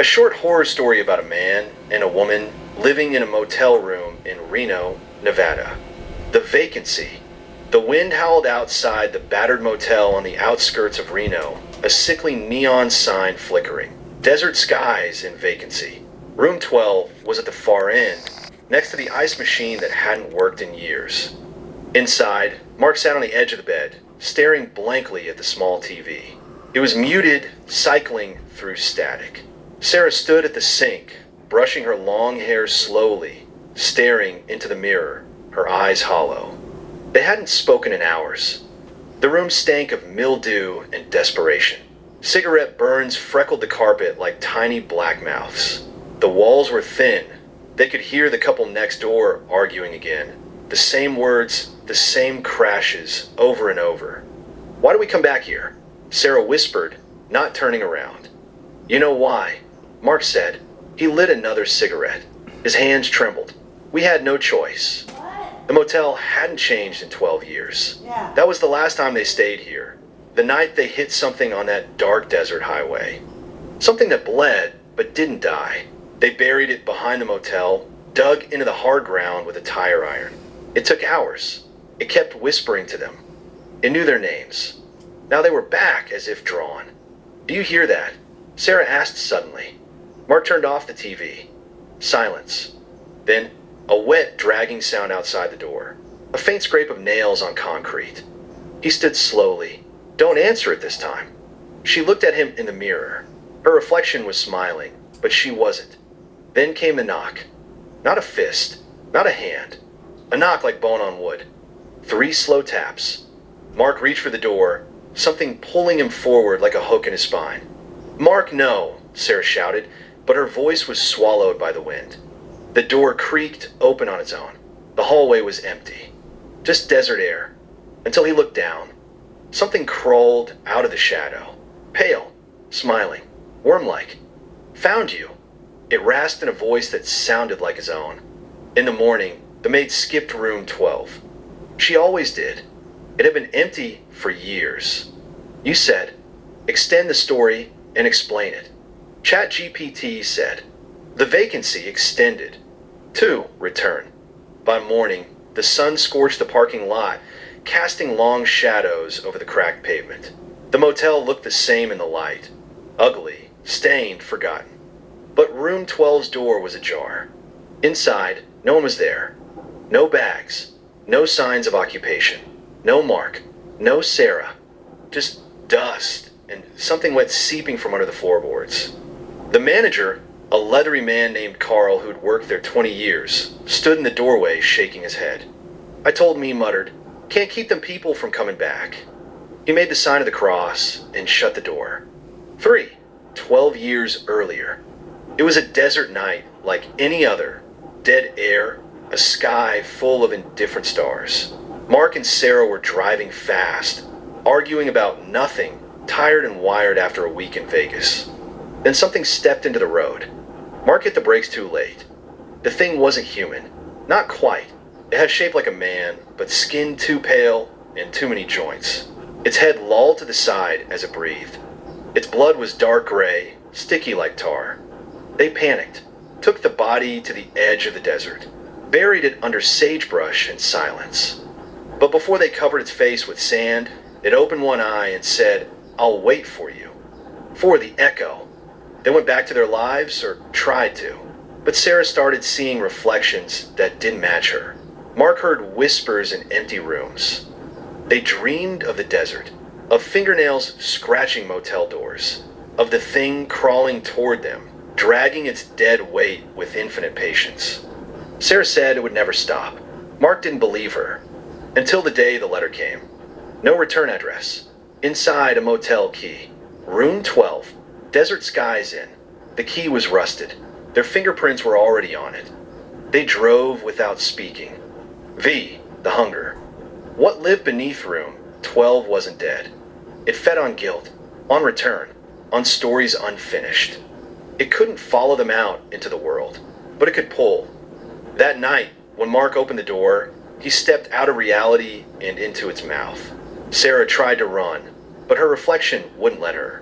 A short horror story about a man and a woman living in a motel room in Reno, Nevada. The Vacancy. The wind howled outside the battered motel on the outskirts of Reno, a sickly neon sign flickering. Desert skies in Vacancy. Room 12 was at the far end, next to the ice machine that hadn't worked in years. Inside, Mark sat on the edge of the bed, staring blankly at the small TV. It was muted, cycling through static. Sarah stood at the sink, brushing her long hair slowly, staring into the mirror, her eyes hollow. They hadn't spoken in hours. The room stank of mildew and desperation. Cigarette burns freckled the carpet like tiny black mouths. The walls were thin. They could hear the couple next door arguing again. The same words, the same crashes, over and over. "Why do we come back here?" Sarah whispered, not turning around. "You know why," Mark said. He lit another cigarette. His hands trembled. "We had no choice." The motel hadn't changed in 12 years. That was the last time they stayed here. The night they hit something on that dark desert highway. Something that bled, but didn't die. They buried it behind the motel, dug into the hard ground with a tire iron. It took hours. It kept whispering to them. It knew their names. Now they were back as if drawn. "Do you hear that?" Sarah asked suddenly. Mark turned off the TV. Silence. Then, a wet, dragging sound outside the door. A faint scrape of nails on concrete. He stood slowly. "Don't answer it this time." She looked at him in the mirror. Her reflection was smiling, but she wasn't. Then came the knock. Not a fist, not a hand. A knock like bone on wood. 3 slow taps. Mark reached for the door, something pulling him forward like a hook in his spine. "Mark, no," Sarah shouted, but her voice was swallowed by the wind. The door creaked open on its own. The hallway was empty. Just desert air. Until he looked down. Something crawled out of the shadow. Pale, smiling, worm-like. "Found you." It rasped in a voice that sounded like his own. In the morning, the maid skipped room 12. She always did. It had been empty for years. You said, "Extend the story and explain it." ChatGPT said, "The vacancy extended." 2. Return. By morning, the sun scorched the parking lot, casting long shadows over the cracked pavement. The motel looked the same in the light. Ugly, stained, forgotten. But room 12's door was ajar. Inside, no one was there. No bags. No signs of occupation. No Mark. No Sarah. Just dust and something wet seeping from under the floorboards. The manager, a leathery man named Carl who'd worked there 20 years, stood in the doorway shaking his head. I told him, he muttered, "Can't keep them people from coming back." He made the sign of the cross and shut the door. 3. 12 years earlier. It was a desert night like any other. Dead air, a sky full of indifferent stars. Mark and Sarah were driving fast, arguing about nothing, tired and wired after a week in Vegas. Then something stepped into the road. Mark hit the brakes too late. The thing wasn't human. Not quite. It had shape like a man, but skin too pale and too many joints. Its head lolled to the side as it breathed. Its blood was dark gray, sticky like tar. They panicked, took the body to the edge of the desert, buried it under sagebrush in silence. But before they covered its face with sand, it opened one eye and said, "I'll wait for you." For the echo. They went back to their lives, or tried to. But Sarah started seeing reflections that didn't match her. Mark heard whispers in empty rooms. They dreamed of the desert, of fingernails scratching motel doors, of the thing crawling toward them, dragging its dead weight with infinite patience. Sarah said it would never stop. Mark didn't believe her. Until the day the letter came. No return address. Inside a motel key. Room 12. Desert skies in. The key was rusted. Their fingerprints were already on it. They drove without speaking. V. The hunger. What lived beneath room 12 wasn't dead. It fed on guilt, on return, on stories unfinished. It couldn't follow them out into the world, but it could pull. That night, when Mark opened the door, he stepped out of reality and into its mouth. Sarah tried to run, but her reflection wouldn't let her.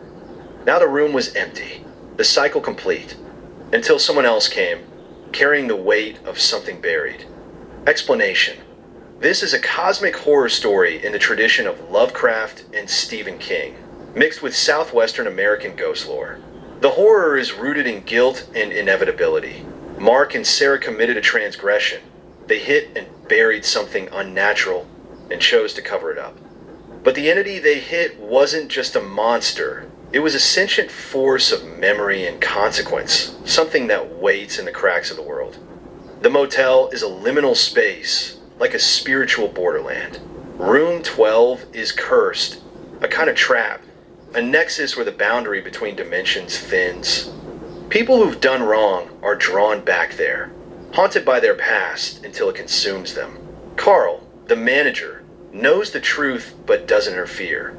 Now the room was empty. The cycle complete, until someone else came, carrying the weight of something buried. Explanation. This is a cosmic horror story in the tradition of Lovecraft and Stephen King, mixed with Southwestern American ghost lore. The horror is rooted in guilt and inevitability. Mark and Sarah committed a transgression. They hit and buried something unnatural and chose to cover it up. But the entity they hit wasn't just a monster. It was a sentient force of memory and consequence, something that waits in the cracks of the world. The motel is a liminal space, like a spiritual borderland. Room 12 is cursed, a kind of trap, a nexus where the boundary between dimensions thins. People who've done wrong are drawn back there, haunted by their past until it consumes them. Carl, the manager, knows the truth but doesn't interfere.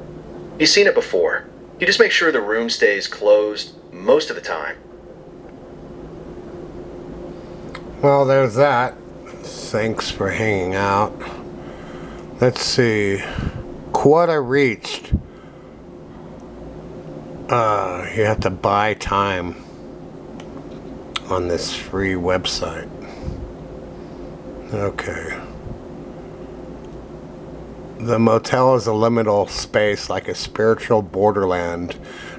He's seen it before. He just makes sure the room stays closed most of the time. Well, there's that. Thanks for hanging out. Let's see. Quota reached. You have to buy time on this free website. Okay. The motel is a liminal space like a spiritual borderland.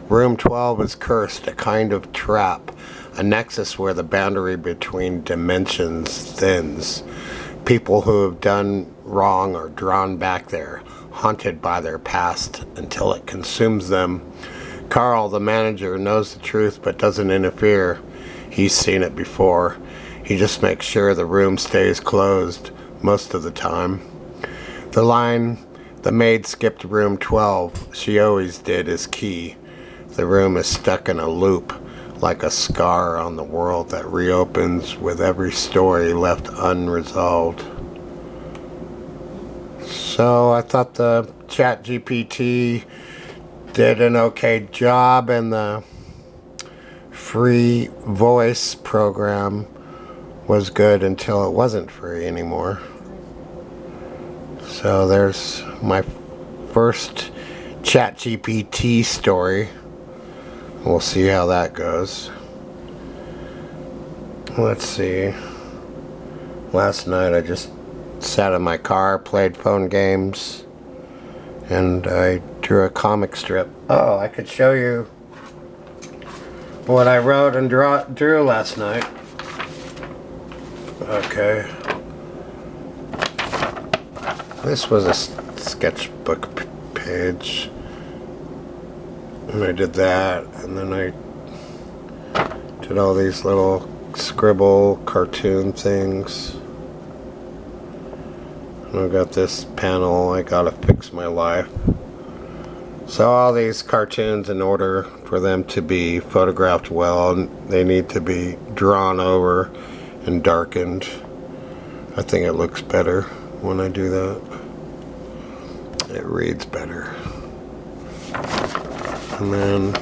Room 12 is cursed, a kind of trap, a nexus where the boundary between dimensions thins. People who have done wrong are drawn back there, haunted by their past until it consumes them. Carl, the manager, knows the truth but doesn't interfere. He's seen it before. He just makes sure the room stays closed most of the time. The line, "The maid skipped room 12, she always did," is key. The room is stuck in a loop, like a scar on the world that reopens with every story left unresolved. So I thought the ChatGPT did an okay job, and the free voice program was good until it wasn't free anymore. So there's my first ChatGPT story. We'll see how that goes. Let's see. Last night I just sat in my car, played phone games, and I drew a comic strip. Oh, I could show you what I wrote and drew last night. Okay. This was a sketchbook page. And I did that, and then I did all these little scribble cartoon things. And I've got this panel, I gotta fix my life. So all these cartoons, in order for them to be photographed well, they need to be drawn over and darkened. I think it looks better when I do that. It reads better. And then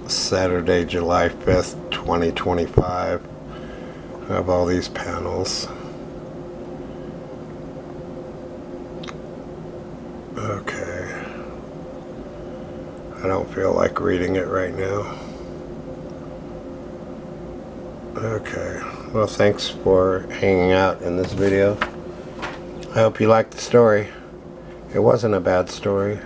Saturday, July 5th, 2025, I have all these panels. Okay. I don't feel like reading it right now. Okay. Well, thanks for hanging out in this video. I hope you liked the story. It wasn't a bad story.